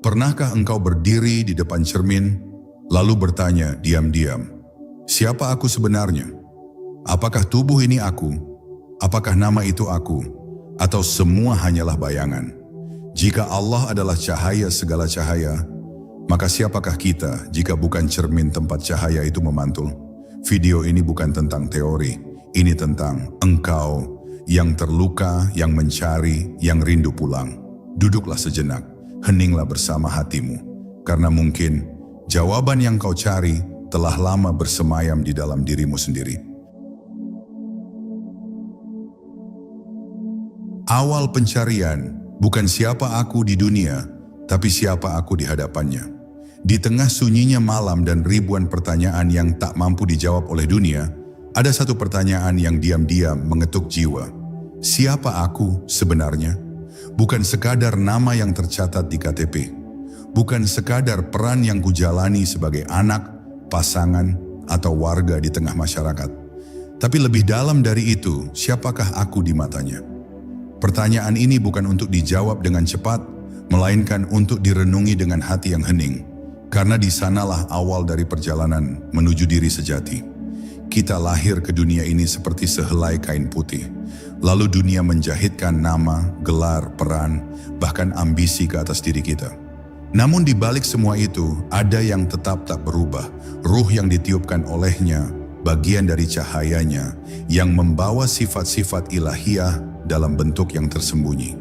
Pernahkah engkau berdiri di depan cermin, lalu bertanya diam-diam, siapa aku sebenarnya? Apakah tubuh ini aku? Apakah nama itu aku? Atau semua hanyalah bayangan? Jika Allah adalah cahaya segala cahaya, maka siapakah kita jika bukan cermin tempat cahaya itu memantul? Video ini bukan tentang teori, ini tentang engkau yang terluka, yang mencari, yang rindu pulang. Duduklah sejenak, heninglah bersama hatimu, karena mungkin jawaban yang kau cari telah lama bersemayam di dalam dirimu sendiri. Awal pencarian bukan siapa aku di dunia, tapi siapa aku di hadapannya. Di tengah sunyinya malam dan ribuan pertanyaan yang tak mampu dijawab oleh dunia, ada satu pertanyaan yang diam-diam mengetuk jiwa. Siapa aku sebenarnya? Bukan sekadar nama yang tercatat di KTP. Bukan sekadar peran yang kujalani sebagai anak, pasangan, atau warga di tengah masyarakat. Tapi lebih dalam dari itu, siapakah aku di matanya? Pertanyaan ini bukan untuk dijawab dengan cepat, melainkan untuk direnungi dengan hati yang hening. Karena di sanalah awal dari perjalanan menuju diri sejati. Kita lahir ke dunia ini seperti sehelai kain putih. Lalu dunia menjahitkan nama, gelar, peran, bahkan ambisi ke atas diri kita. Namun di balik semua itu, ada yang tetap tak berubah. Ruh yang ditiupkan olehnya, bagian dari cahayanya, yang membawa sifat-sifat ilahiyah dalam bentuk yang tersembunyi.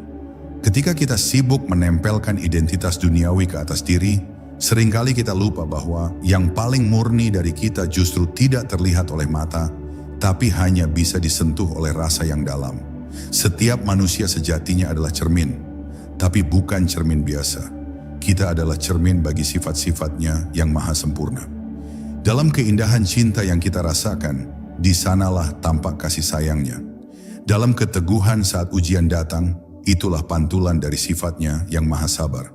Ketika kita sibuk menempelkan identitas duniawi ke atas diri, seringkali kita lupa bahwa yang paling murni dari kita justru tidak terlihat oleh mata, tapi hanya bisa disentuh oleh rasa yang dalam. Setiap manusia sejatinya adalah cermin, tapi bukan cermin biasa. Kita adalah cermin bagi sifat-sifatnya yang maha sempurna. Dalam keindahan cinta yang kita rasakan, di sanalah tampak kasih sayangnya. Dalam keteguhan saat ujian datang, itulah pantulan dari sifatnya yang maha sabar.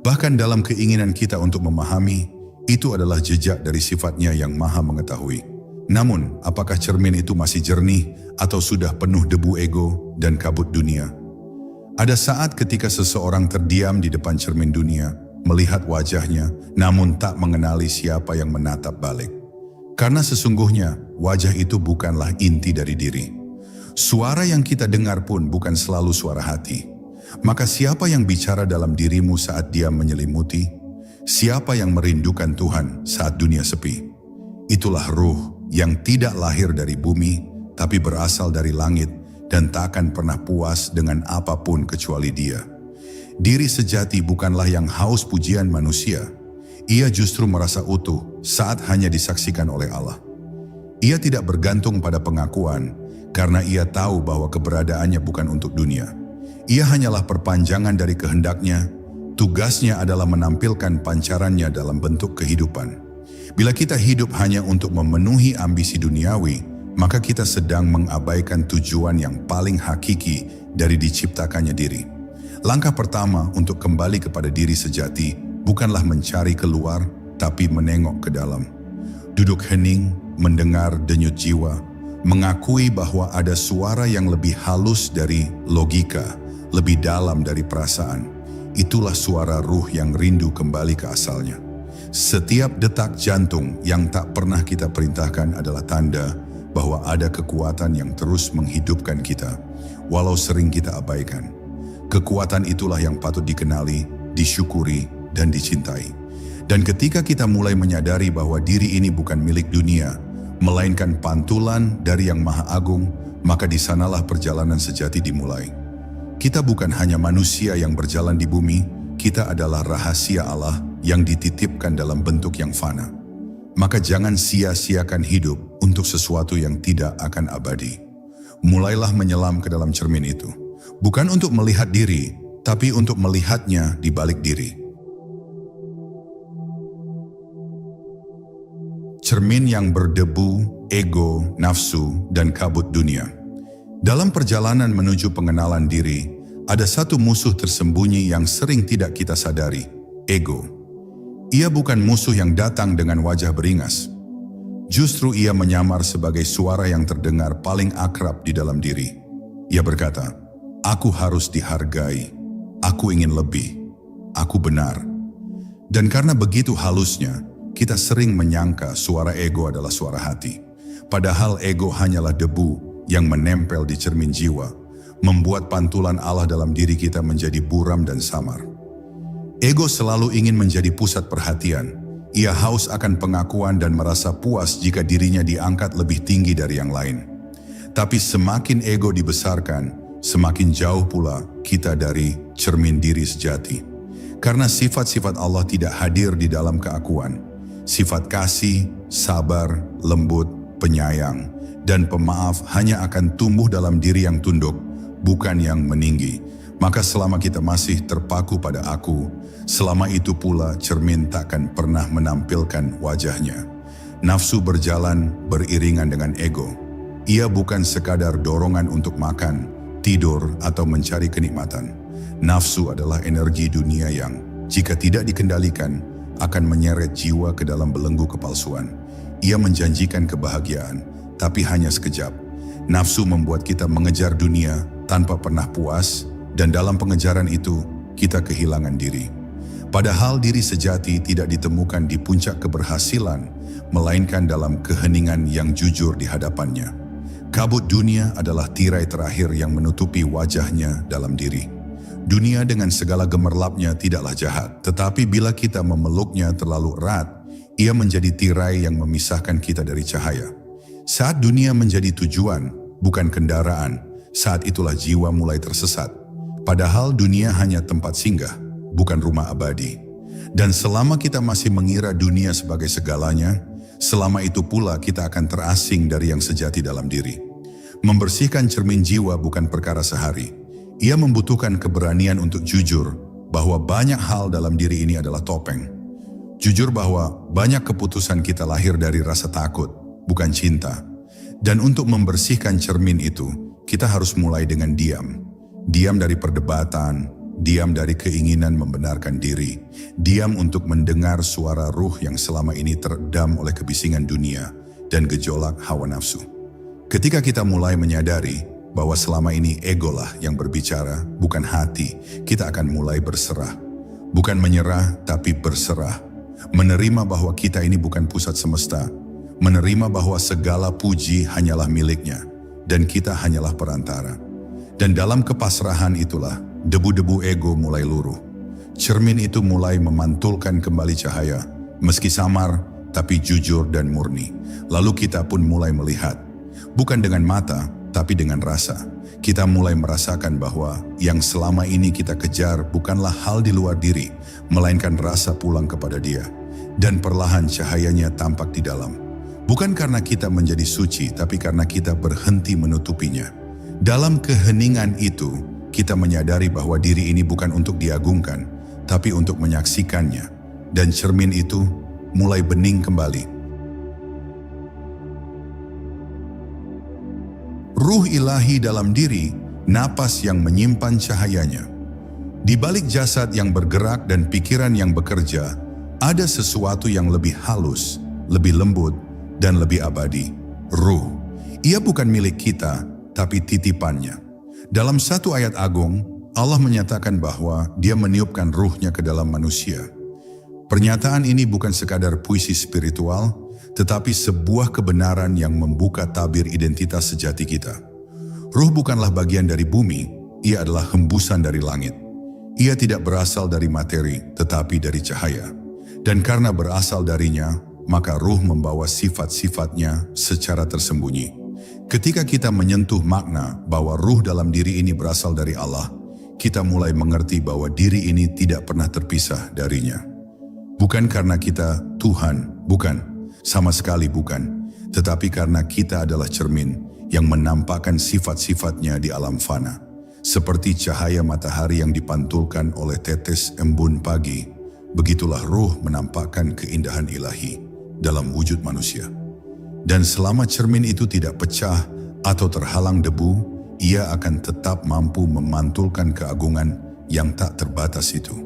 Bahkan dalam keinginan kita untuk memahami, itu adalah jejak dari sifatnya yang maha mengetahui. Namun, apakah cermin itu masih jernih atau sudah penuh debu ego dan kabut dunia? Ada saat ketika seseorang terdiam di depan cermin dunia, melihat wajahnya, namun tak mengenali siapa yang menatap balik. Karena sesungguhnya, wajah itu bukanlah inti dari diri. Suara yang kita dengar pun bukan selalu suara hati. Maka siapa yang bicara dalam dirimu saat dia menyelimuti? Siapa yang merindukan Tuhan saat dunia sepi? Itulah ruh yang tidak lahir dari bumi, tapi berasal dari langit dan tak akan pernah puas dengan apapun kecuali Dia. Diri sejati bukanlah yang haus pujian manusia. Ia justru merasa utuh saat hanya disaksikan oleh Allah. Ia tidak bergantung pada pengakuan, karena ia tahu bahwa keberadaannya bukan untuk dunia. Ia hanyalah perpanjangan dari kehendaknya. Tugasnya adalah menampilkan pancarannya dalam bentuk kehidupan. Bila kita hidup hanya untuk memenuhi ambisi duniawi, maka kita sedang mengabaikan tujuan yang paling hakiki dari diciptakannya diri. Langkah pertama untuk kembali kepada diri sejati bukanlah mencari keluar, tapi menengok ke dalam. Duduk hening, mendengar denyut jiwa, mengakui bahwa ada suara yang lebih halus dari logika, lebih dalam dari perasaan. Itulah suara ruh yang rindu kembali ke asalnya. Setiap detak jantung yang tak pernah kita perintahkan adalah tanda bahwa ada kekuatan yang terus menghidupkan kita, walau sering kita abaikan. Kekuatan itulah yang patut dikenali, disyukuri, dan dicintai. Dan ketika kita mulai menyadari bahwa diri ini bukan milik dunia, melainkan pantulan dari Yang Maha Agung, maka di sanalah perjalanan sejati dimulai. Kita bukan hanya manusia yang berjalan di bumi, kita adalah rahasia Allah yang dititipkan dalam bentuk yang fana. Maka jangan sia-siakan hidup untuk sesuatu yang tidak akan abadi. Mulailah menyelam ke dalam cermin itu. Bukan untuk melihat diri, tapi untuk melihatnya di balik diri. Cermin yang berdebu, ego, nafsu, dan kabut dunia. Dalam perjalanan menuju pengenalan diri, ada satu musuh tersembunyi yang sering tidak kita sadari, ego. Ia bukan musuh yang datang dengan wajah beringas. Justru ia menyamar sebagai suara yang terdengar paling akrab di dalam diri. Ia berkata, aku harus dihargai, aku ingin lebih, aku benar, Dan karena begitu halusnya, kita sering menyangka suara ego adalah suara hati. Padahal ego hanyalah debu yang menempel di cermin jiwa, membuat pantulan Allah dalam diri kita menjadi buram dan samar. Ego selalu ingin menjadi pusat perhatian. Ia haus akan pengakuan dan merasa puas jika dirinya diangkat lebih tinggi dari yang lain. Tapi semakin ego dibesarkan, semakin jauh pula kita dari cermin diri sejati. Karena sifat-sifat Allah tidak hadir di dalam keakuan. Sifat kasih, sabar, lembut, penyayang, dan pemaaf hanya akan tumbuh dalam diri yang tunduk, bukan yang meninggi. Maka selama kita masih terpaku pada aku, selama itu pula cermin takkan pernah menampilkan wajahnya. Nafsu berjalan beriringan dengan ego. Ia bukan sekadar dorongan untuk makan, tidur, atau mencari kenikmatan. Nafsu adalah energi dunia yang, jika tidak dikendalikan, akan menyeret jiwa ke dalam belenggu kepalsuan. Ia menjanjikan kebahagiaan, tapi hanya sekejap. Nafsu membuat kita mengejar dunia tanpa pernah puas, dan dalam pengejaran itu, kita kehilangan diri. Padahal diri sejati tidak ditemukan di puncak keberhasilan, melainkan dalam keheningan yang jujur di hadapannya. Kabut dunia adalah tirai terakhir yang menutupi wajahnya dalam diri. Dunia dengan segala gemerlapnya tidaklah jahat, tetapi bila kita memeluknya terlalu erat, ia menjadi tirai yang memisahkan kita dari cahaya. Saat dunia menjadi tujuan, bukan kendaraan, saat itulah jiwa mulai tersesat. Padahal dunia hanya tempat singgah, bukan rumah abadi. Dan selama kita masih mengira dunia sebagai segalanya, selama itu pula kita akan terasing dari yang sejati dalam diri. Membersihkan cermin jiwa bukan perkara sehari. Ia membutuhkan keberanian untuk jujur bahwa banyak hal dalam diri ini adalah topeng. Jujur bahwa banyak keputusan kita lahir dari rasa takut, bukan cinta. Dan untuk membersihkan cermin itu, kita harus mulai dengan diam. Diam dari perdebatan, diam dari keinginan membenarkan diri, diam untuk mendengar suara ruh yang selama ini teredam oleh kebisingan dunia dan gejolak hawa nafsu. Ketika kita mulai menyadari bahwa selama ini egolah yang berbicara, bukan hati, kita akan mulai berserah. Bukan menyerah, tapi berserah. Menerima bahwa kita ini bukan pusat semesta, menerima bahwa segala puji hanyalah miliknya, dan kita hanyalah perantara. Dan dalam kepasrahan itulah, debu-debu ego mulai luruh. Cermin itu mulai memantulkan kembali cahaya, meski samar, tapi jujur dan murni. Lalu kita pun mulai melihat, bukan dengan mata, tapi dengan rasa. Kita mulai merasakan bahwa yang selama ini kita kejar bukanlah hal di luar diri, melainkan rasa pulang kepada Dia. Dan perlahan cahayanya tampak di dalam. Bukan karena kita menjadi suci, tapi karena kita berhenti menutupinya. Dalam keheningan itu, kita menyadari bahwa diri ini bukan untuk diagungkan, tapi untuk menyaksikannya. Dan cermin itu mulai bening kembali. Ruh ilahi dalam diri, napas yang menyimpan cahayanya. Di balik jasad yang bergerak dan pikiran yang bekerja, ada sesuatu yang lebih halus, lebih lembut, dan lebih abadi. Ruh. Ia bukan milik kita, tapi titipannya. Dalam satu ayat agung, Allah menyatakan bahwa Dia meniupkan ruhnya ke dalam manusia. Pernyataan ini bukan sekadar puisi spiritual, tetapi sebuah kebenaran yang membuka tabir identitas sejati kita. Ruh bukanlah bagian dari bumi, ia adalah hembusan dari langit. Ia tidak berasal dari materi, tetapi dari cahaya. Dan karena berasal darinya, maka ruh membawa sifat-sifatnya secara tersembunyi. Ketika kita menyentuh makna bahwa ruh dalam diri ini berasal dari Allah, kita mulai mengerti bahwa diri ini tidak pernah terpisah darinya. Bukan karena kita Tuhan, bukan, sama sekali bukan, tetapi karena kita adalah cermin yang menampakkan sifat-sifatnya di alam fana. Seperti cahaya matahari yang dipantulkan oleh tetes embun pagi, begitulah ruh menampakkan keindahan ilahi dalam wujud manusia. Dan selama cermin itu tidak pecah atau terhalang debu, ia akan tetap mampu memantulkan keagungan yang tak terbatas itu.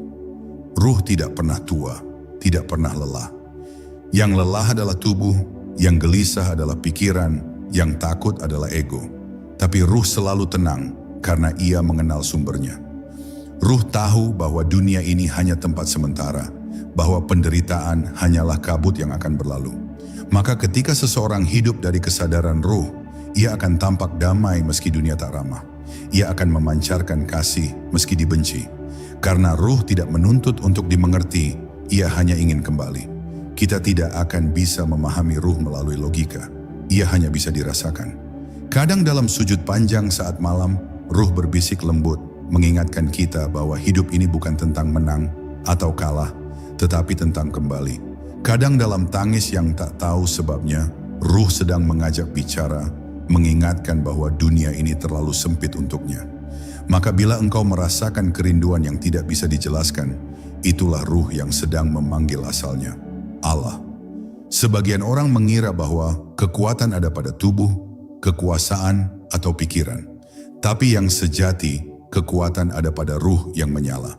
Ruh tidak pernah tua, tidak pernah lelah. Yang lelah adalah tubuh, yang gelisah adalah pikiran, yang takut adalah ego. Tapi ruh selalu tenang karena ia mengenal sumbernya. Ruh tahu bahwa dunia ini hanya tempat sementara, bahwa penderitaan hanyalah kabut yang akan berlalu. Maka ketika seseorang hidup dari kesadaran ruh, ia akan tampak damai meski dunia tak ramah. Ia akan memancarkan kasih meski dibenci. Karena ruh tidak menuntut untuk dimengerti, ia hanya ingin kembali. Kita tidak akan bisa memahami ruh melalui logika. Ia hanya bisa dirasakan. Kadang dalam sujud panjang saat malam, ruh berbisik lembut, mengingatkan kita bahwa hidup ini bukan tentang menang atau kalah, tetapi tentang kembali. Kadang dalam tangis yang tak tahu sebabnya, ruh sedang mengajak bicara, mengingatkan bahwa dunia ini terlalu sempit untuknya. Maka bila engkau merasakan kerinduan yang tidak bisa dijelaskan, itulah ruh yang sedang memanggil asalnya, Allah. Sebagian orang mengira bahwa kekuatan ada pada tubuh, kekuasaan, atau pikiran. Tapi yang sejati, kekuatan ada pada ruh yang menyala.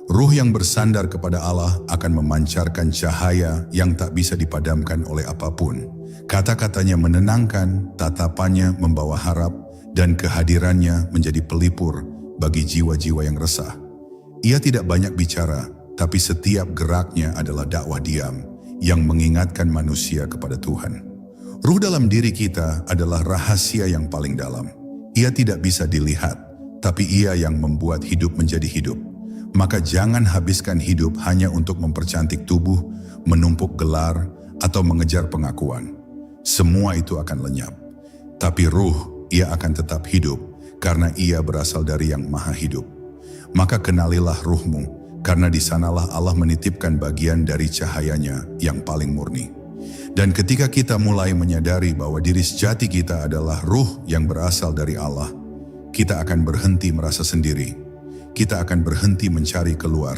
Ruh yang bersandar kepada Allah akan memancarkan cahaya yang tak bisa dipadamkan oleh apapun. Kata-katanya menenangkan, tatapannya membawa harap, dan kehadirannya menjadi pelipur bagi jiwa-jiwa yang resah. Ia tidak banyak bicara, tapi setiap geraknya adalah dakwah diam yang mengingatkan manusia kepada Tuhan. Ruh dalam diri kita adalah rahasia yang paling dalam. Ia tidak bisa dilihat, tapi ia yang membuat hidup menjadi hidup. Maka jangan habiskan hidup hanya untuk mempercantik tubuh, menumpuk gelar, atau mengejar pengakuan. Semua itu akan lenyap. Tapi ruh, ia akan tetap hidup karena ia berasal dari yang maha hidup. Maka kenalilah ruhmu, karena di sanalah Allah menitipkan bagian dari cahayanya yang paling murni. Dan ketika kita mulai menyadari bahwa diri sejati kita adalah ruh yang berasal dari Allah, kita akan berhenti merasa sendiri. Kita akan berhenti mencari keluar.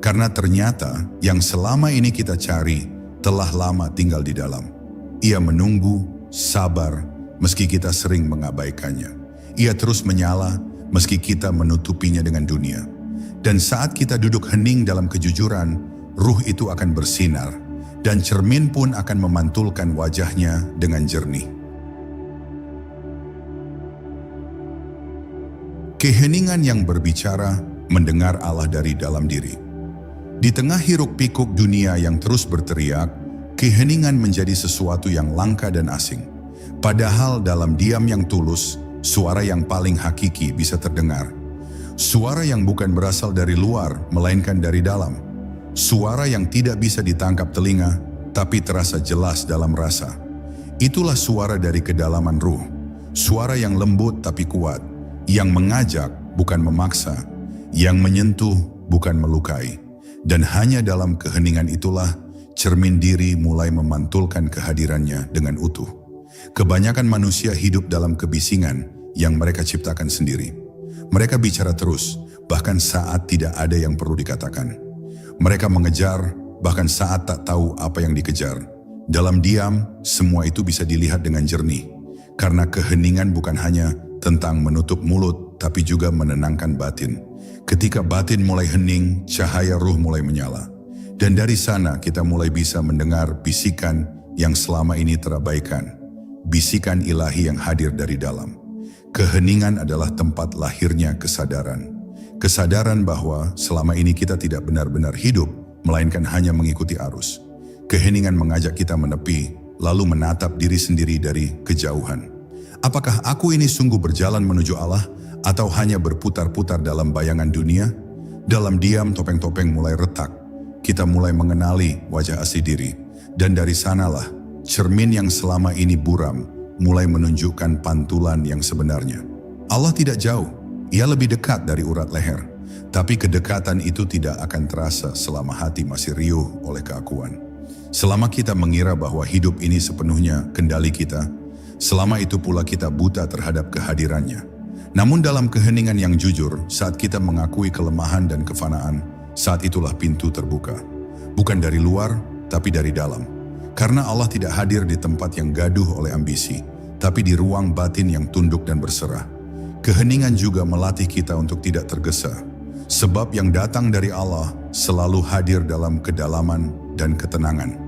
Karena ternyata yang selama ini kita cari telah lama tinggal di dalam. Ia menunggu, sabar, meski kita sering mengabaikannya. Ia terus menyala, meski kita menutupinya dengan dunia. Dan saat kita duduk hening dalam kejujuran, ruh itu akan bersinar, dan cermin pun akan memantulkan wajahnya dengan jernih. Keheningan yang berbicara mendengar Allah dari dalam diri. Di tengah hiruk-pikuk dunia yang terus berteriak, keheningan menjadi sesuatu yang langka dan asing. Padahal dalam diam yang tulus, suara yang paling hakiki bisa terdengar. Suara yang bukan berasal dari luar, melainkan dari dalam. Suara yang tidak bisa ditangkap telinga, tapi terasa jelas dalam rasa. Itulah suara dari kedalaman ruh. Suara yang lembut tapi kuat. Yang mengajak bukan memaksa, yang menyentuh bukan melukai. Dan hanya dalam keheningan itulah cermin diri mulai memantulkan kehadirannya dengan utuh. Kebanyakan manusia hidup dalam kebisingan yang mereka ciptakan sendiri. Mereka bicara terus, bahkan saat tidak ada yang perlu dikatakan. Mereka mengejar, bahkan saat tak tahu apa yang dikejar. Dalam diam, semua itu bisa dilihat dengan jernih. Karena keheningan bukan hanya tentang menutup mulut, tapi juga menenangkan batin. Ketika batin mulai hening, cahaya ruh mulai menyala. Dan dari sana kita mulai bisa mendengar bisikan yang selama ini terabaikan. Bisikan ilahi yang hadir dari dalam. Keheningan adalah tempat lahirnya kesadaran. Kesadaran bahwa selama ini kita tidak benar-benar hidup, melainkan hanya mengikuti arus. Keheningan mengajak kita menepi, lalu menatap diri sendiri dari kejauhan. Apakah aku ini sungguh berjalan menuju Allah atau hanya berputar-putar dalam bayangan dunia? Dalam diam topeng-topeng mulai retak. Kita mulai mengenali wajah asli diri. Dan dari sanalah cermin yang selama ini buram mulai menunjukkan pantulan yang sebenarnya. Allah tidak jauh, ia lebih dekat dari urat leher. Tapi kedekatan itu tidak akan terasa selama hati masih riuh oleh keakuan. Selama kita mengira bahwa hidup ini sepenuhnya kendali kita, selama itu pula kita buta terhadap kehadirannya. Namun dalam keheningan yang jujur, saat kita mengakui kelemahan dan kefanaan, saat itulah pintu terbuka. Bukan dari luar, tapi dari dalam. Karena Allah tidak hadir di tempat yang gaduh oleh ambisi, tapi di ruang batin yang tunduk dan berserah. Keheningan juga melatih kita untuk tidak tergesa. Sebab yang datang dari Allah selalu hadir dalam kedalaman dan ketenangan.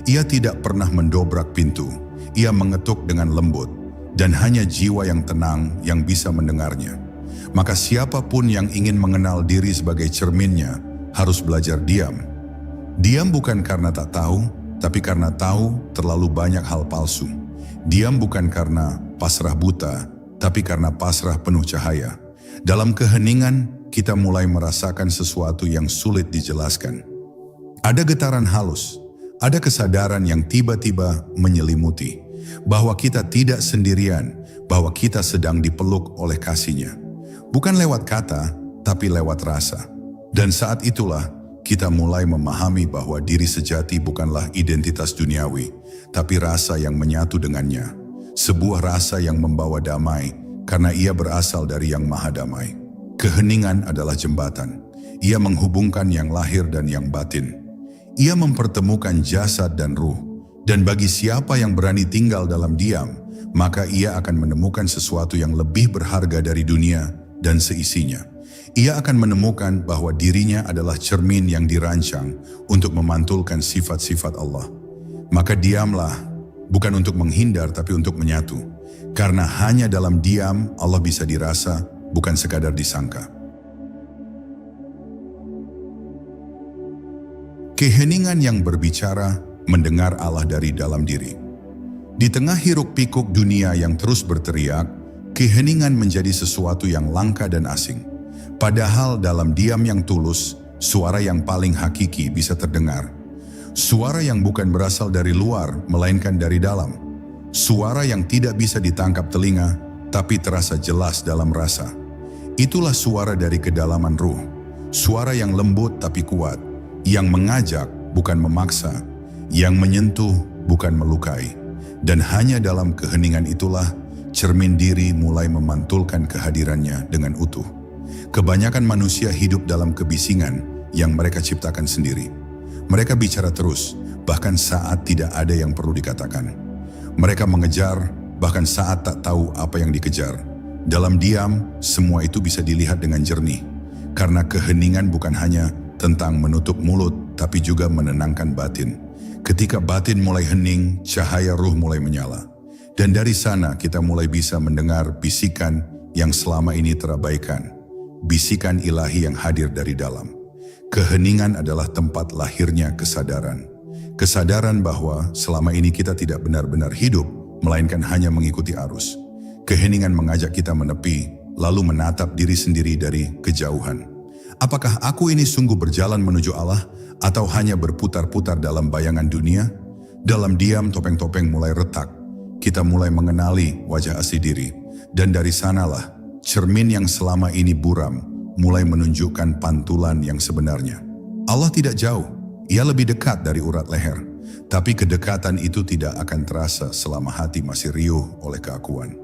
Ia tidak pernah mendobrak pintu. Ia mengetuk dengan lembut, dan hanya jiwa yang tenang yang bisa mendengarnya. Maka siapapun yang ingin mengenal diri sebagai cerminnya harus belajar diam. Diam bukan karena tak tahu, tapi karena tahu terlalu banyak hal palsu. Diam bukan karena pasrah buta, tapi karena pasrah penuh cahaya. Dalam keheningan, kita mulai merasakan sesuatu yang sulit dijelaskan. Ada getaran halus, ada kesadaran yang tiba-tiba menyelimuti, bahwa kita tidak sendirian, bahwa kita sedang dipeluk oleh kasih-Nya. Bukan lewat kata, tapi lewat rasa. Dan saat itulah, kita mulai memahami bahwa diri sejati bukanlah identitas duniawi, tapi rasa yang menyatu dengannya. Sebuah rasa yang membawa damai, karena ia berasal dari Yang Maha Damai. Keheningan adalah jembatan. Ia menghubungkan yang lahir dan yang batin. Ia mempertemukan jasad dan ruh. Dan bagi siapa yang berani tinggal dalam diam, maka ia akan menemukan sesuatu yang lebih berharga dari dunia dan seisinya. Ia akan menemukan bahwa dirinya adalah cermin yang dirancang untuk memantulkan sifat-sifat Allah. Maka diamlah, bukan untuk menghindar tapi untuk menyatu. Karena hanya dalam diam Allah bisa dirasa, bukan sekadar disangka. Keheningan yang berbicara, mendengar Allah dari dalam diri. Di tengah hiruk-pikuk dunia yang terus berteriak, keheningan menjadi sesuatu yang langka dan asing. Padahal dalam diam yang tulus, suara yang paling hakiki bisa terdengar. Suara yang bukan berasal dari luar, melainkan dari dalam. Suara yang tidak bisa ditangkap telinga, tapi terasa jelas dalam rasa. Itulah suara dari kedalaman ruh. Suara yang lembut tapi kuat, yang mengajak bukan memaksa, yang menyentuh bukan melukai. Dan hanya dalam keheningan itulah, cermin diri mulai memantulkan kehadirannya dengan utuh. Kebanyakan manusia hidup dalam kebisingan yang mereka ciptakan sendiri. Mereka bicara terus, bahkan saat tidak ada yang perlu dikatakan. Mereka mengejar, bahkan saat tak tahu apa yang dikejar. Dalam diam, semua itu bisa dilihat dengan jernih. Karena keheningan bukan hanya tentang menutup mulut, tapi juga menenangkan batin. Ketika batin mulai hening, cahaya ruh mulai menyala. Dan dari sana kita mulai bisa mendengar bisikan yang selama ini terabaikan. Bisikan ilahi yang hadir dari dalam. Keheningan adalah tempat lahirnya kesadaran. Kesadaran bahwa selama ini kita tidak benar-benar hidup, melainkan hanya mengikuti arus. Keheningan mengajak kita menepi, lalu menatap diri sendiri dari kejauhan. Apakah aku ini sungguh berjalan menuju Allah, atau hanya berputar-putar dalam bayangan dunia? Dalam diam topeng-topeng mulai retak. Kita mulai mengenali wajah asli diri. Dan dari sanalah, cermin yang selama ini buram mulai menunjukkan pantulan yang sebenarnya. Allah tidak jauh, Ia lebih dekat dari urat leher. Tapi kedekatan itu tidak akan terasa selama hati masih riuh oleh keakuan.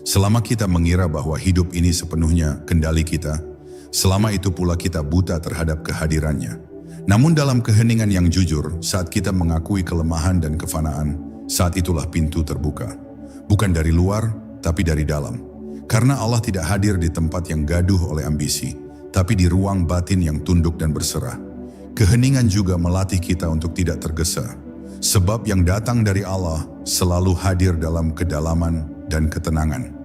Selama kita mengira bahwa hidup ini sepenuhnya kendali kita, selama itu pula kita buta terhadap kehadirannya. Namun dalam keheningan yang jujur, saat kita mengakui kelemahan dan kefanaan, saat itulah pintu terbuka. Bukan dari luar, tapi dari dalam. Karena Allah tidak hadir di tempat yang gaduh oleh ambisi, tapi di ruang batin yang tunduk dan berserah. Keheningan juga melatih kita untuk tidak tergesa. Sebab yang datang dari Allah selalu hadir dalam kedalaman dan ketenangan.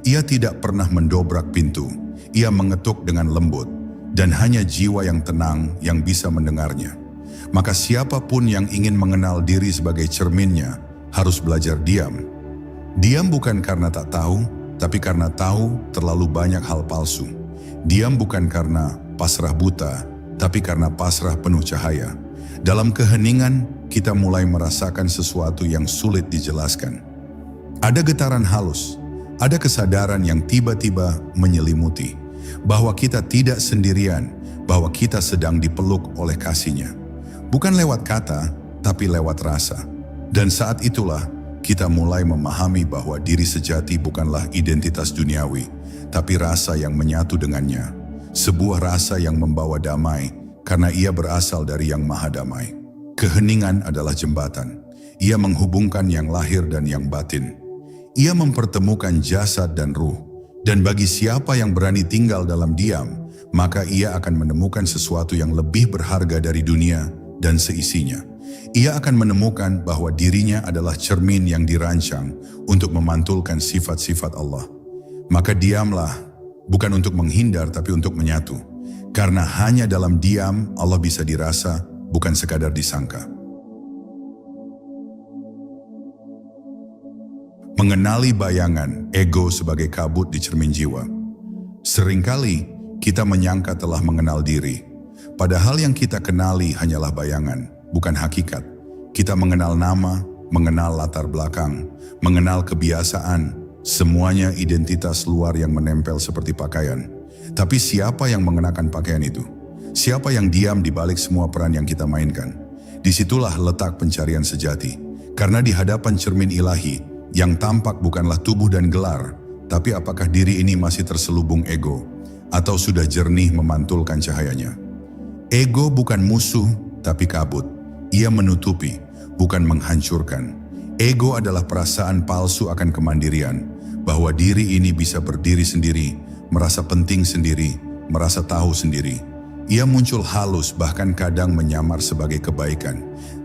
Ia tidak pernah mendobrak pintu, Ia mengetuk dengan lembut, dan hanya jiwa yang tenang yang bisa mendengarnya. Maka siapapun yang ingin mengenal diri sebagai cerminnya, harus belajar diam. Diam bukan karena tak tahu, tapi karena tahu terlalu banyak hal palsu. Diam bukan karena pasrah buta, tapi karena pasrah penuh cahaya. Dalam keheningan, kita mulai merasakan sesuatu yang sulit dijelaskan. Ada getaran halus, ada kesadaran yang tiba-tiba menyelimuti, bahwa kita tidak sendirian, bahwa kita sedang dipeluk oleh kasih-Nya. Bukan lewat kata, tapi lewat rasa. Dan saat itulah, kita mulai memahami bahwa diri sejati bukanlah identitas duniawi, tapi rasa yang menyatu dengannya. Sebuah rasa yang membawa damai, karena ia berasal dari Yang Maha Damai. Keheningan adalah jembatan. Ia menghubungkan yang lahir dan yang batin. Ia mempertemukan jasad dan ruh. Dan bagi siapa yang berani tinggal dalam diam, maka ia akan menemukan sesuatu yang lebih berharga dari dunia dan seisinya. Ia akan menemukan bahwa dirinya adalah cermin yang dirancang untuk memantulkan sifat-sifat Allah. Maka diamlah, bukan untuk menghindar tapi untuk menyatu. Karena hanya dalam diam Allah bisa dirasa, bukan sekadar disangka. Mengenali bayangan ego sebagai kabut di cermin jiwa. Seringkali kita menyangka telah mengenal diri, padahal yang kita kenali hanyalah bayangan, bukan hakikat. Kita mengenal nama, mengenal latar belakang, mengenal kebiasaan, semuanya identitas luar yang menempel seperti pakaian. Tapi siapa yang mengenakan pakaian itu? Siapa yang diam di balik semua peran yang kita mainkan? Disitulah letak pencarian sejati. Karena di hadapan cermin ilahi, yang tampak bukanlah tubuh dan gelar, tapi apakah diri ini masih terselubung ego, atau sudah jernih memantulkan cahayanya? Ego bukan musuh, tapi kabut. Ia menutupi, bukan menghancurkan. Ego adalah perasaan palsu akan kemandirian, bahwa diri ini bisa berdiri sendiri, merasa penting sendiri, merasa tahu sendiri. Ia muncul halus, bahkan kadang menyamar sebagai kebaikan.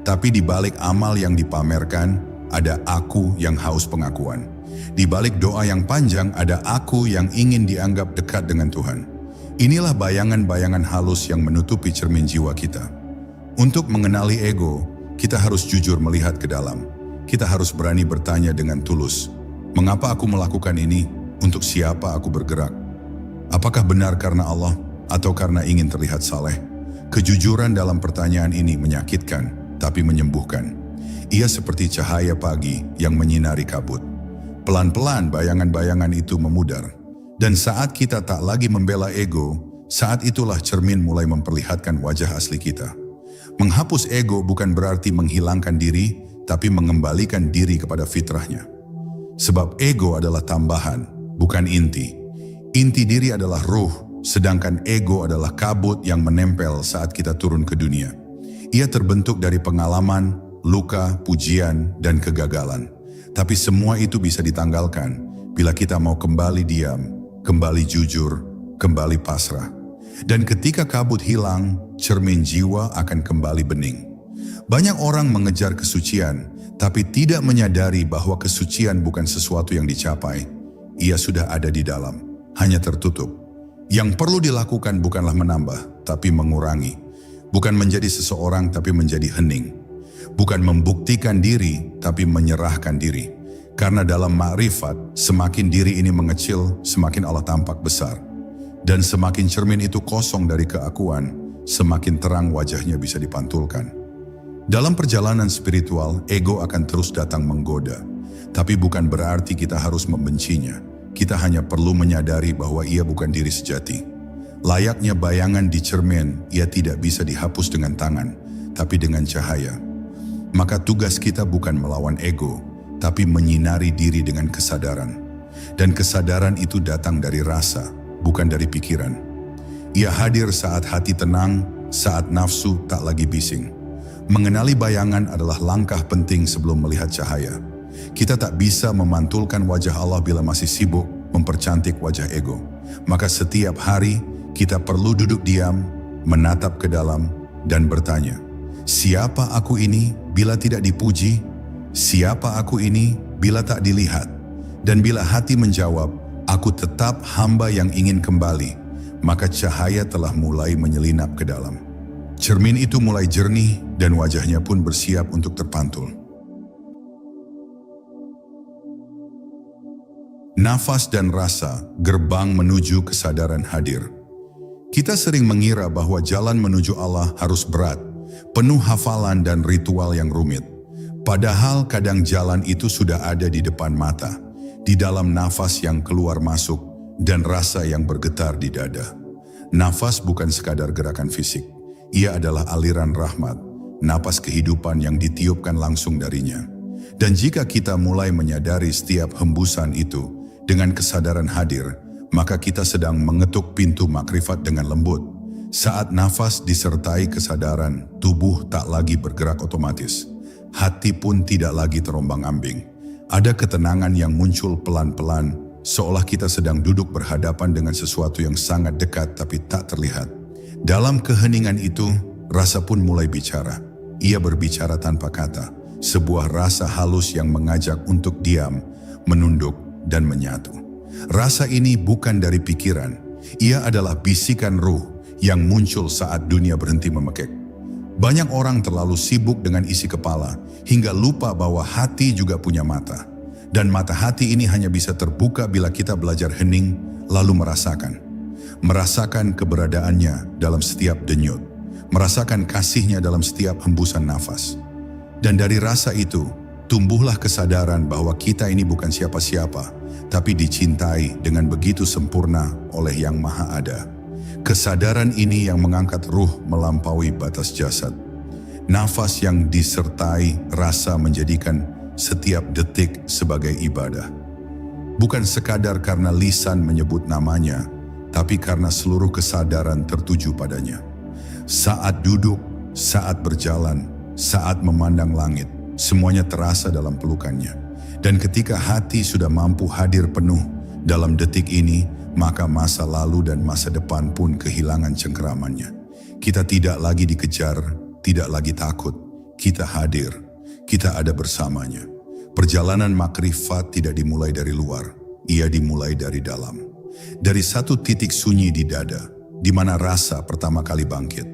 Tapi di balik amal yang dipamerkan, ada aku yang haus pengakuan. Di balik doa yang panjang, ada aku yang ingin dianggap dekat dengan Tuhan. Inilah bayangan-bayangan halus yang menutupi cermin jiwa kita. Untuk mengenali ego, kita harus jujur melihat ke dalam. Kita harus berani bertanya dengan tulus, mengapa aku melakukan ini? Untuk siapa aku bergerak? Apakah benar karena Allah atau karena ingin terlihat saleh? Kejujuran dalam pertanyaan ini menyakitkan, tapi menyembuhkan. Ia seperti cahaya pagi yang menyinari kabut. Pelan-pelan bayangan-bayangan itu memudar. Dan saat kita tak lagi membela ego, saat itulah cermin mulai memperlihatkan wajah asli kita. Menghapus ego bukan berarti menghilangkan diri, tapi mengembalikan diri kepada fitrahnya. Sebab ego adalah tambahan, bukan inti. Inti diri adalah ruh, sedangkan ego adalah kabut yang menempel saat kita turun ke dunia. Ia terbentuk dari pengalaman, luka, pujian, dan kegagalan. Tapi semua itu bisa ditanggalkan bila kita mau kembali diam, kembali jujur, kembali pasrah. Dan ketika kabut hilang, cermin jiwa akan kembali bening. Banyak orang mengejar kesucian, tapi tidak menyadari bahwa kesucian bukan sesuatu yang dicapai. Ia sudah ada di dalam, hanya tertutup. Yang perlu dilakukan bukanlah menambah, tapi mengurangi. Bukan menjadi seseorang, tapi menjadi hening. Bukan membuktikan diri, tapi menyerahkan diri. Karena dalam ma'rifat, semakin diri ini mengecil, semakin Allah tampak besar. Dan semakin cermin itu kosong dari keakuan, semakin terang wajahnya bisa dipantulkan. Dalam perjalanan spiritual, ego akan terus datang menggoda. Tapi bukan berarti kita harus membencinya. Kita hanya perlu menyadari bahwa ia bukan diri sejati. Layaknya bayangan di cermin, ia tidak bisa dihapus dengan tangan, tapi dengan cahaya. Maka tugas kita bukan melawan ego, tapi menyinari diri dengan kesadaran. Dan kesadaran itu datang dari rasa, bukan dari pikiran. Ia hadir saat hati tenang, saat nafsu tak lagi bising. Mengenali bayangan adalah langkah penting sebelum melihat cahaya. Kita tak bisa memantulkan wajah Allah bila masih sibuk mempercantik wajah ego. Maka setiap hari kita perlu duduk diam, menatap ke dalam, dan bertanya, siapa aku ini bila tidak dipuji? Siapa aku ini bila tak dilihat? Dan bila hati menjawab, aku tetap hamba yang ingin kembali, maka cahaya telah mulai menyelinap ke dalam. Cermin itu mulai jernih dan wajahnya pun bersiap untuk terpantul. Nafas dan rasa, gerbang menuju kesadaran hadir. Kita sering mengira bahwa jalan menuju Allah harus berat, penuh hafalan dan ritual yang rumit. Padahal kadang jalan itu sudah ada di depan mata, di dalam nafas yang keluar masuk dan rasa yang bergetar di dada. Nafas bukan sekadar gerakan fisik, ia adalah aliran rahmat, napas kehidupan yang ditiupkan langsung darinya. Dan jika kita mulai menyadari setiap hembusan itu dengan kesadaran hadir, maka kita sedang mengetuk pintu makrifat dengan lembut. Saat nafas disertai kesadaran, tubuh tak lagi bergerak otomatis. Hati pun tidak lagi terombang-ambing. Ada ketenangan yang muncul pelan-pelan, seolah kita sedang duduk berhadapan dengan sesuatu yang sangat dekat tapi tak terlihat. Dalam keheningan itu, rasa pun mulai bicara. Ia berbicara tanpa kata, sebuah rasa halus yang mengajak untuk diam, menunduk, dan menyatu. Rasa ini bukan dari pikiran, ia adalah bisikan ruh yang muncul saat dunia berhenti memekek. Banyak orang terlalu sibuk dengan isi kepala hingga lupa bahwa hati juga punya mata. Dan mata hati ini hanya bisa terbuka bila kita belajar hening lalu merasakan. Merasakan keberadaannya dalam setiap denyut. Merasakan kasihnya dalam setiap hembusan nafas. Dan dari rasa itu, tumbuhlah kesadaran bahwa kita ini bukan siapa-siapa, tapi dicintai dengan begitu sempurna oleh Yang Maha Ada. Kesadaran ini yang mengangkat ruh melampaui batas jasad. Nafas yang disertai rasa menjadikan setiap detik sebagai ibadah. Bukan sekadar karena lisan menyebut namanya, tapi karena seluruh kesadaran tertuju padanya. Saat duduk, saat berjalan, saat memandang langit, semuanya terasa dalam pelukannya. Dan ketika hati sudah mampu hadir penuh dalam detik ini, maka masa lalu dan masa depan pun kehilangan cengkeramannya. Kita tidak lagi dikejar, tidak lagi takut. Kita hadir, kita ada bersamanya. Perjalanan makrifat tidak dimulai dari luar, ia dimulai dari dalam. Dari satu titik sunyi di dada, di mana rasa pertama kali bangkit.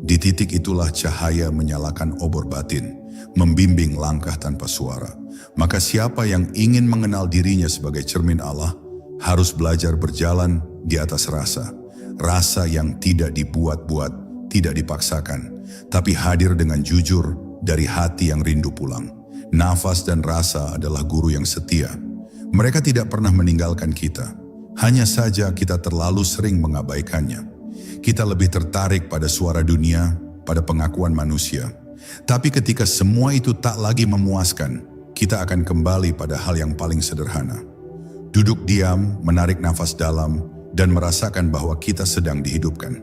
Di titik itulah cahaya menyalakan obor batin, membimbing langkah tanpa suara. Maka siapa yang ingin mengenal dirinya sebagai cermin Allah, harus belajar berjalan di atas rasa. Rasa yang tidak dibuat-buat, tidak dipaksakan, tapi hadir dengan jujur dari hati yang rindu pulang. Nafas dan rasa adalah guru yang setia. Mereka tidak pernah meninggalkan kita. Hanya saja kita terlalu sering mengabaikannya. Kita lebih tertarik pada suara dunia, pada pengakuan manusia. Tapi ketika semua itu tak lagi memuaskan, kita akan kembali pada hal yang paling sederhana. Duduk diam, menarik nafas dalam, dan merasakan bahwa kita sedang dihidupkan.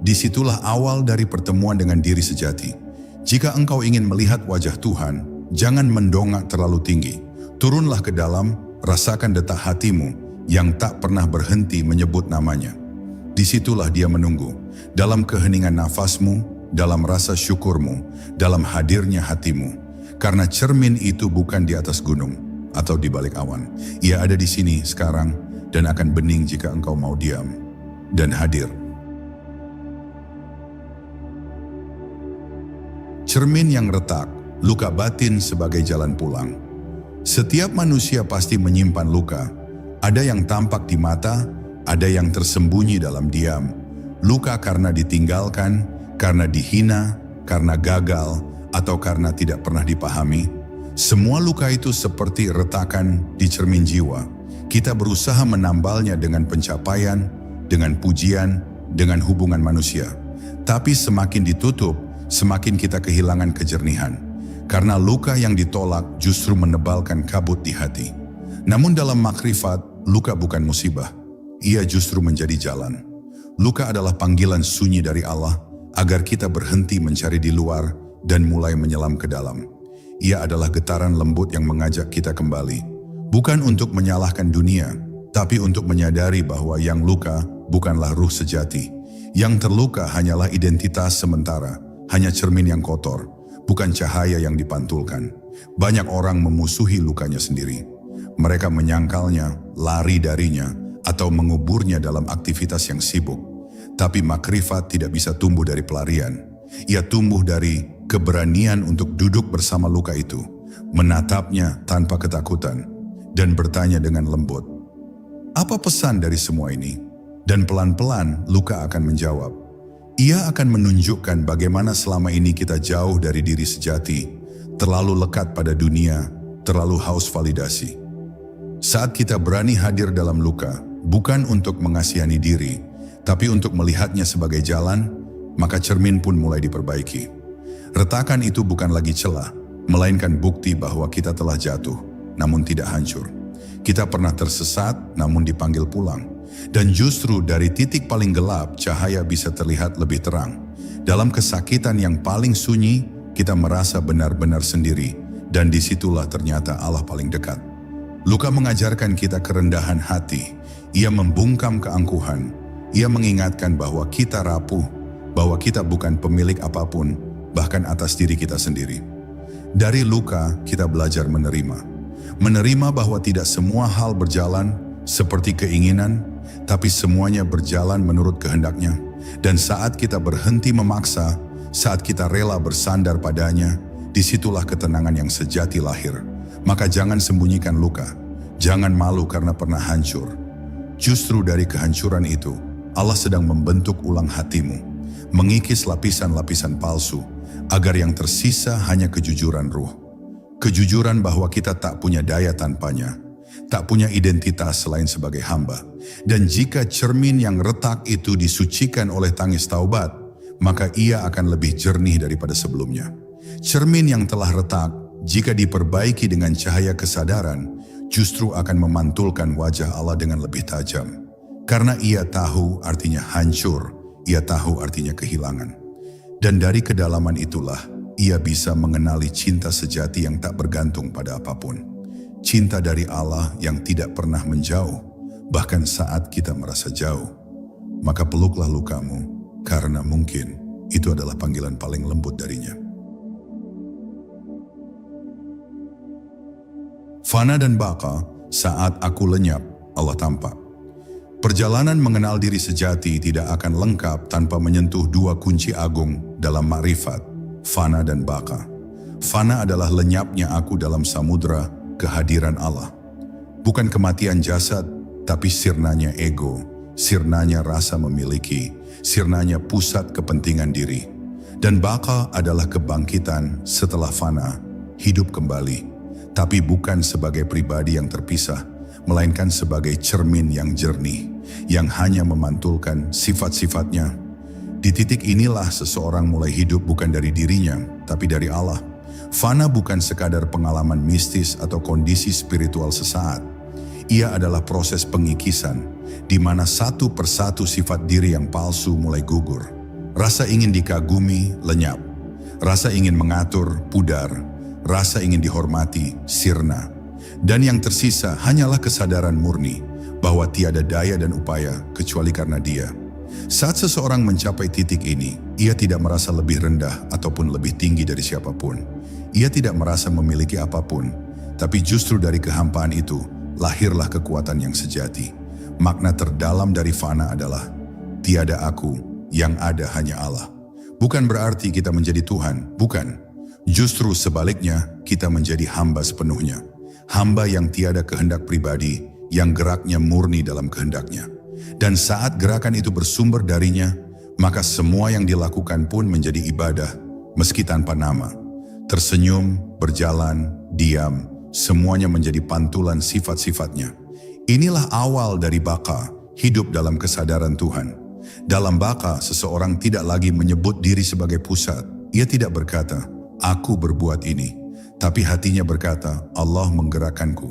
Disitulah awal dari pertemuan dengan diri sejati. Jika engkau ingin melihat wajah Tuhan, jangan mendongak terlalu tinggi. Turunlah ke dalam, rasakan detak hatimu yang tak pernah berhenti menyebut namanya. Disitulah dia menunggu, dalam keheningan nafasmu, dalam rasa syukurmu, dalam hadirnya hatimu. Karena cermin itu bukan di atas gunung atau di balik awan. Ia ada di sini sekarang dan akan bening jika engkau mau diam dan hadir. Cermin yang retak, luka batin sebagai jalan pulang. Setiap manusia pasti menyimpan luka. Ada yang tampak di mata, ada yang tersembunyi dalam diam. Luka karena ditinggalkan, karena dihina, karena gagal, atau karena tidak pernah dipahami. Semua luka itu seperti retakan di cermin jiwa. Kita berusaha menambalnya dengan pencapaian, dengan pujian, dengan hubungan manusia. Tapi semakin ditutup, semakin kita kehilangan kejernihan. Karena luka yang ditolak justru menebalkan kabut di hati. Namun dalam makrifat, luka bukan musibah. Ia justru menjadi jalan. Luka adalah panggilan sunyi dari Allah agar kita berhenti mencari di luar dan mulai menyelam ke dalam. Ia adalah getaran lembut yang mengajak kita kembali. Bukan untuk menyalahkan dunia, tapi untuk menyadari bahwa yang luka bukanlah ruh sejati. Yang terluka hanyalah identitas sementara, hanya cermin yang kotor, bukan cahaya yang dipantulkan. Banyak orang memusuhi lukanya sendiri. Mereka menyangkalnya, lari darinya, atau menguburnya dalam aktivitas yang sibuk. Tapi makrifat tidak bisa tumbuh dari pelarian. Ia tumbuh dari keberanian untuk duduk bersama luka itu, menatapnya tanpa ketakutan, dan bertanya dengan lembut, apa pesan dari semua ini? Dan pelan-pelan luka akan menjawab. Ia akan menunjukkan bagaimana selama ini kita jauh dari diri sejati, terlalu lekat pada dunia, terlalu haus validasi. Saat kita berani hadir dalam luka, bukan untuk mengasihani diri, tapi untuk melihatnya sebagai jalan, maka cermin pun mulai diperbaiki. Retakan itu bukan lagi celah, melainkan bukti bahwa kita telah jatuh, namun tidak hancur. Kita pernah tersesat, namun dipanggil pulang. Dan justru dari titik paling gelap, cahaya bisa terlihat lebih terang. Dalam kesakitan yang paling sunyi, kita merasa benar-benar sendiri, dan disitulah ternyata Allah paling dekat. Luka mengajarkan kita kerendahan hati. Ia membungkam keangkuhan. Ia mengingatkan bahwa kita rapuh, bahwa kita bukan pemilik apapun, bahkan atas diri kita sendiri. Dari luka, kita belajar menerima. Menerima bahwa tidak semua hal berjalan seperti keinginan, tapi semuanya berjalan menurut kehendaknya. Dan saat kita berhenti memaksa, Saat kita rela bersandar padanya, disitulah ketenangan yang sejati lahir. Maka jangan sembunyikan luka, jangan malu karena pernah hancur. Justru dari kehancuran itu, Allah sedang membentuk ulang hatimu, mengikis lapisan-lapisan palsu, agar yang tersisa hanya kejujuran ruh. Kejujuran bahwa kita tak punya daya tanpanya, tak punya identitas selain sebagai hamba. Dan jika cermin yang retak itu disucikan oleh tangis taubat, maka ia akan lebih jernih daripada sebelumnya. Cermin yang telah retak, jika diperbaiki dengan cahaya kesadaran, justru akan memantulkan wajah Allah dengan lebih tajam. Karena ia tahu artinya hancur, ia tahu artinya kehilangan. Dan dari kedalaman itulah, ia bisa mengenali cinta sejati yang tak bergantung pada apapun. Cinta dari Allah yang tidak pernah menjauh, bahkan saat kita merasa jauh. Maka peluklah lukamu, karena mungkin itu adalah panggilan paling lembut darinya. Fana dan baka, saat aku lenyap, Allah tampak. Perjalanan mengenal diri sejati tidak akan lengkap tanpa menyentuh dua kunci agung dalam makrifat, fana dan baka. Fana adalah lenyapnya aku dalam samudra kehadiran Allah. Bukan kematian jasad, tapi sirnanya ego, sirnanya rasa memiliki, sirnanya pusat kepentingan diri. Dan baka adalah kebangkitan setelah fana, hidup kembali. Tapi bukan sebagai pribadi yang terpisah, melainkan sebagai cermin yang jernih, yang hanya memantulkan sifat-sifatnya. Di titik inilah seseorang mulai hidup bukan dari dirinya, tapi dari Allah. Fana bukan sekadar pengalaman mistis atau kondisi spiritual sesaat. Ia adalah proses pengikisan, di mana satu persatu sifat diri yang palsu mulai gugur. Rasa ingin dikagumi, lenyap. Rasa ingin mengatur, pudar. Rasa ingin dihormati, sirna. Dan yang tersisa hanyalah kesadaran murni bahwa tiada daya dan upaya kecuali karena Dia. Saat seseorang mencapai titik ini, ia tidak merasa lebih rendah ataupun lebih tinggi dari siapapun. Ia tidak merasa memiliki apapun, tapi justru dari kehampaan itu lahirlah kekuatan yang sejati. Makna terdalam dari fana adalah tiada aku, yang ada hanya Allah. Bukan berarti kita menjadi Tuhan, bukan. Justru sebaliknya, kita menjadi hamba sepenuhnya. Hamba yang tiada kehendak pribadi, yang geraknya murni dalam kehendaknya. Dan saat gerakan itu bersumber darinya, maka semua yang dilakukan pun menjadi ibadah, meski tanpa nama. Tersenyum, berjalan, diam, semuanya menjadi pantulan sifat-sifatnya. Inilah awal dari baka, hidup dalam kesadaran Tuhan. Dalam baka, seseorang tidak lagi menyebut diri sebagai pusat. Ia tidak berkata, aku berbuat ini, tapi hatinya berkata, Allah menggerakkanku.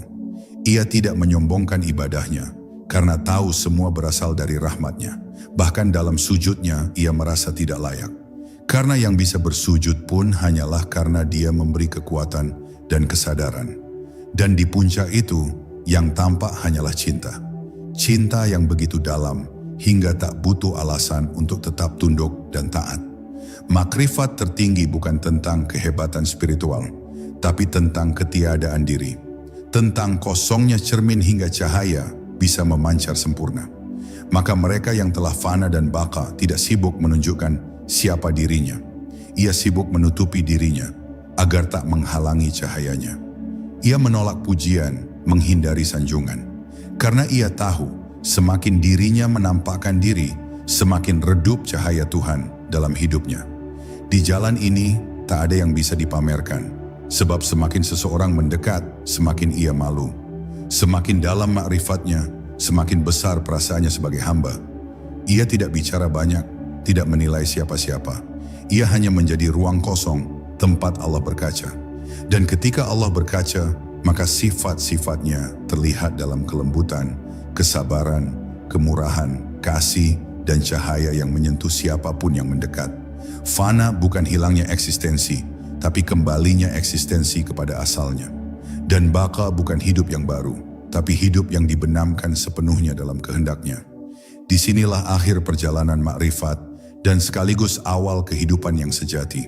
Ia tidak menyombongkan ibadahnya, karena tahu semua berasal dari rahmat-Nya. Bahkan dalam sujudnya, ia merasa tidak layak. Karena yang bisa bersujud pun hanyalah karena Dia memberi kekuatan dan kesadaran. Dan di puncak itu, yang tampak hanyalah cinta. Cinta yang begitu dalam, hingga tak butuh alasan untuk tetap tunduk dan taat. Makrifat tertinggi bukan tentang kehebatan spiritual, tapi tentang ketiadaan diri. Tentang kosongnya cermin hingga cahaya bisa memancar sempurna. Maka mereka yang telah fana dan baka tidak sibuk menunjukkan siapa dirinya. Ia sibuk menutupi dirinya agar tak menghalangi cahayanya. Ia menolak pujian, menghindari sanjungan. Karena ia tahu semakin dirinya menampakkan diri, semakin redup cahaya Tuhan dalam hidupnya. Di jalan ini tak ada yang bisa dipamerkan, sebab semakin seseorang mendekat, semakin ia malu. Semakin dalam makrifatnya, semakin besar perasaannya sebagai hamba. Ia tidak bicara banyak, tidak menilai siapa-siapa. Ia hanya menjadi ruang kosong, tempat Allah berkaca. Dan ketika Allah berkaca, maka sifat-sifatnya terlihat dalam kelembutan, kesabaran, kemurahan, kasih, dan cahaya yang menyentuh siapapun yang mendekat. Fana bukan hilangnya eksistensi, tapi kembalinya eksistensi kepada asalnya. Dan baka bukan hidup yang baru, tapi hidup yang dibenamkan sepenuhnya dalam kehendaknya. Disinilah akhir perjalanan makrifat dan sekaligus awal kehidupan yang sejati.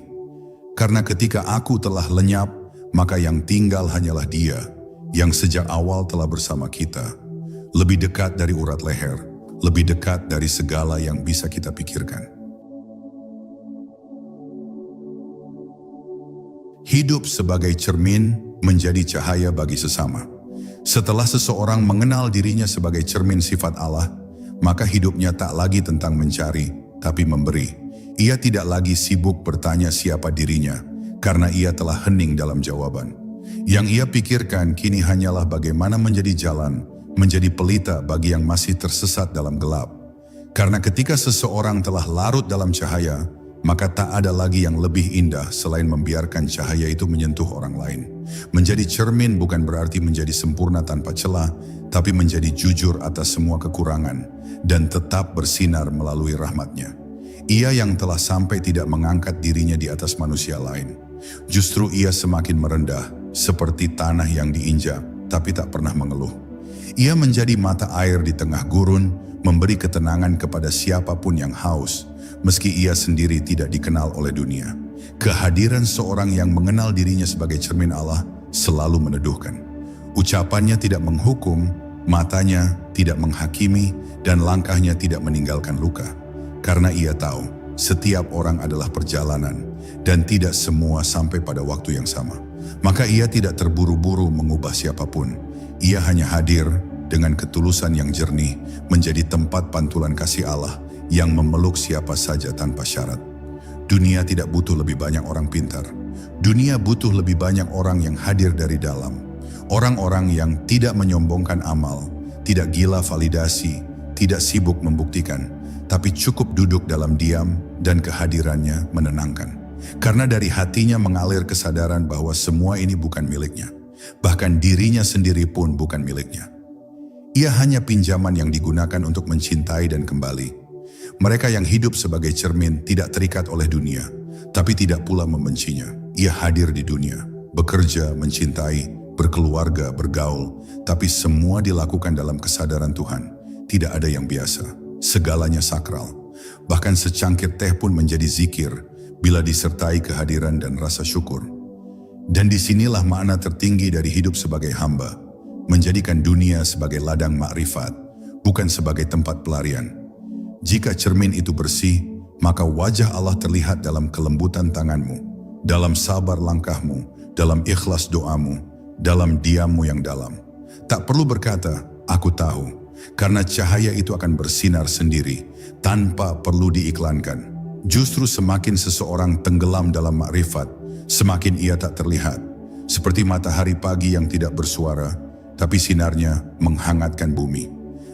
Karena ketika aku telah lenyap, maka yang tinggal hanyalah Dia, yang sejak awal telah bersama kita. Lebih dekat dari urat leher, lebih dekat dari segala yang bisa kita pikirkan. Hidup sebagai cermin menjadi cahaya bagi sesama. Setelah seseorang mengenal dirinya sebagai cermin sifat Allah, maka hidupnya tak lagi tentang mencari, tapi memberi. Ia tidak lagi sibuk bertanya siapa dirinya, karena ia telah hening dalam jawaban. Yang ia pikirkan kini hanyalah bagaimana menjadi jalan, menjadi pelita bagi yang masih tersesat dalam gelap. Karena ketika seseorang telah larut dalam cahaya, maka tak ada lagi yang lebih indah selain membiarkan cahaya itu menyentuh orang lain. Menjadi cermin bukan berarti menjadi sempurna tanpa celah, tapi menjadi jujur atas semua kekurangan dan tetap bersinar melalui rahmat-Nya. Ia yang telah sampai tidak mengangkat dirinya di atas manusia lain. Justru ia semakin merendah, seperti tanah yang diinjak, tapi tak pernah mengeluh. Ia menjadi mata air di tengah gurun, memberi ketenangan kepada siapapun yang haus, meski ia sendiri tidak dikenal oleh dunia. Kehadiran seorang yang mengenal dirinya sebagai cermin Allah selalu meneduhkan. Ucapannya tidak menghukum, matanya tidak menghakimi, dan langkahnya tidak meninggalkan luka. Karena ia tahu, setiap orang adalah perjalanan, dan tidak semua sampai pada waktu yang sama. Maka ia tidak terburu-buru mengubah siapapun. Ia hanya hadir dengan ketulusan yang jernih, menjadi tempat pantulan kasih Allah yang memeluk siapa saja tanpa syarat. Dunia tidak butuh lebih banyak orang pintar. Dunia butuh lebih banyak orang yang hadir dari dalam. Orang-orang yang tidak menyombongkan amal, tidak gila validasi, tidak sibuk membuktikan, tapi cukup duduk dalam diam dan kehadirannya menenangkan. Karena dari hatinya mengalir kesadaran bahwa semua ini bukan miliknya. Bahkan dirinya sendiri pun bukan miliknya. Ia hanya pinjaman yang digunakan untuk mencintai dan kembali. Mereka yang hidup sebagai cermin tidak terikat oleh dunia, tapi tidak pula membencinya. Ia hadir di dunia, bekerja, mencintai, berkeluarga, bergaul, tapi semua dilakukan dalam kesadaran Tuhan. Tidak ada yang biasa, segalanya sakral. Bahkan secangkir teh pun menjadi zikir bila disertai kehadiran dan rasa syukur. Dan disinilah makna tertinggi dari hidup sebagai hamba, menjadikan dunia sebagai ladang makrifat, bukan sebagai tempat pelarian. Jika cermin itu bersih, maka wajah Allah terlihat dalam kelembutan tanganmu, dalam sabar langkahmu, dalam ikhlas doamu, dalam diammu yang dalam. Tak perlu berkata, aku tahu, karena cahaya itu akan bersinar sendiri, tanpa perlu diiklankan. Justru semakin seseorang tenggelam dalam makrifat, semakin ia tak terlihat. Seperti matahari pagi yang tidak bersuara, tapi sinarnya menghangatkan bumi.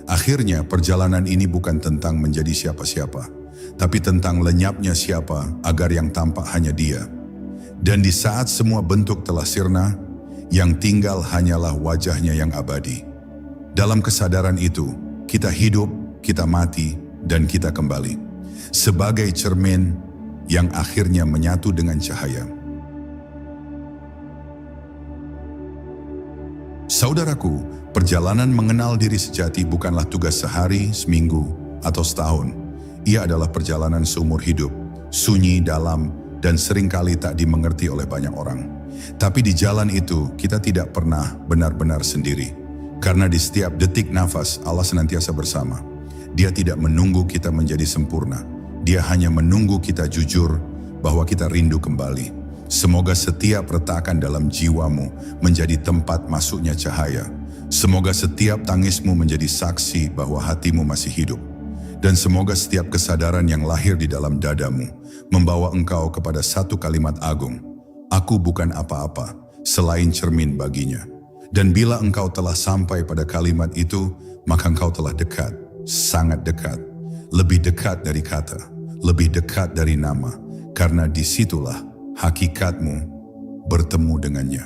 Akhirnya perjalanan ini bukan tentang menjadi siapa-siapa, tapi tentang lenyapnya siapa agar yang tampak hanya Dia. Dan di saat semua bentuk telah sirna, yang tinggal hanyalah wajahnya yang abadi. Dalam kesadaran itu, kita hidup, kita mati, dan kita kembali. Sebagai cermin yang akhirnya menyatu dengan cahaya. Saudaraku, perjalanan mengenal diri sejati bukanlah tugas sehari, seminggu, atau setahun. Ia adalah perjalanan seumur hidup, sunyi, dalam, dan seringkali tak dimengerti oleh banyak orang. Tapi di jalan itu, kita tidak pernah benar-benar sendiri. Karena di setiap detik nafas, Allah senantiasa bersama. Dia tidak menunggu kita menjadi sempurna. Dia hanya menunggu kita jujur bahwa kita rindu kembali. Semoga setiap retakan dalam jiwamu menjadi tempat masuknya cahaya. Semoga setiap tangismu menjadi saksi bahwa hatimu masih hidup. Dan semoga setiap kesadaran yang lahir di dalam dadamu membawa engkau kepada satu kalimat agung. Aku bukan apa-apa selain cermin baginya. Dan bila engkau telah sampai pada kalimat itu, maka engkau telah dekat, sangat dekat. Lebih dekat dari kata, lebih dekat dari nama. Karena disitulah hakikatmu bertemu dengannya.